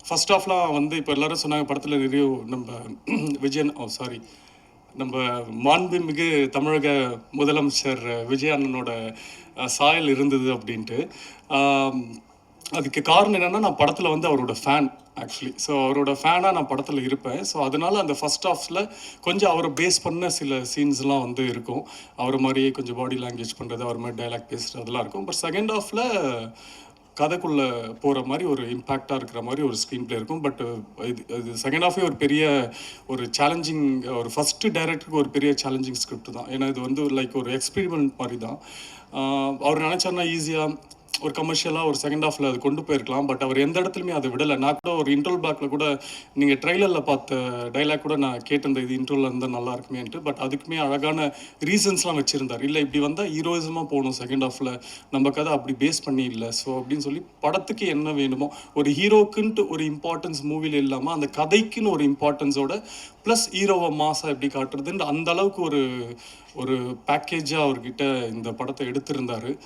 First ஆஃப்லாம் வந்து இப்போ எல்லாரும் சொன்னாங்க படத்தில் ரிவ்யூ நம்ம விஜயன் சாரி நம்ம மாண்புமிகு தமிழக முதலமைச்சர் விஜய் அண்ணனோட சாயல் இருந்தது அப்படின்ட்டு. அதுக்கு காரணம் என்னென்னா, நான் படத்தில் வந்து அவரோட ஃபேன் ஆக்சுவலி. ஸோ அவரோட ஃபேனாக நான் படத்தில் இருப்பேன். ஸோ அதனால் அந்த ஃபஸ்ட் ஹாஃபில் கொஞ்சம் அவரை பேஸ் பண்ண சில சீன்ஸ்லாம் வந்து இருக்கும். அவர் மாதிரியே கொஞ்சம் பாடி லாங்குவேஜ் பண்ணுறது, அவர் மாதிரி டைலாக் பேசுகிறது அதெல்லாம் இருக்கும். பட் செகண்ட் ஹாஃபில் கதைக்குள்ளே போகிற மாதிரி ஒரு இம்பேக்டாக இருக்கிற மாதிரி ஒரு ஸ்க்ரீன் பிளே இருக்கும். பட் இது செகண்ட் ஹாஃபே ஒரு பெரிய ஒரு சேலஞ்சிங், ஒரு ஃபஸ்ட்டு டைரக்டருக்கு ஒரு பெரிய சேலஞ்சிங் ஸ்கிரிப்ட் தான். ஏன்னா இது வந்து லைக் ஒரு எக்ஸ்பெரிமெண்ட் மாதிரி தான். அவர் நினச்சாருன்னா ஈஸியாக ஒரு கமர்ஷியலாக ஒரு செகண்ட் ஹாஃபில் அது கொண்டு போயிருக்கலாம். பட் அவர் எந்த இடத்துலையுமே அதை விடலை. நான் கூட ஒரு இன்ட்ரோல் பிளாக்ல கூட நீங்கள் ட்ரெய்லரில் பார்த்த டைலாக் கூட நான் கேட்டிருந்தேன், இது இன்ட்ரோலில் இருந்தால் நல்லா இருக்குமேன்ட்டு. பட் அதுக்குமே அழகான ரீசன்ஸ்லாம் வச்சுருந்தார். இல்லை இப்படி வந்தால் ஹீரோயிசமாக போகணும் செகண்ட் ஹாஃபில், நம்ம கதை அப்படி பேஸ் பண்ணி இல்லை. ஸோ அப்படின்னு சொல்லி படத்துக்கு என்ன வேணுமோ, ஒரு ஹீரோக்குன்ட்டு ஒரு இம்பார்ட்டன்ஸ் மூவியில் இல்லாமல் அந்த கதைக்குன்னு ஒரு இம்பார்ட்டன்ஸோட ப்ளஸ் ஹீரோவை மாசாக எப்படி காட்டுறதுன்னு அந்த அளவுக்கு ஒரு பேக்கேஜாக அவர்கிட்ட இந்த படத்தை எடுத்திருந்தார்.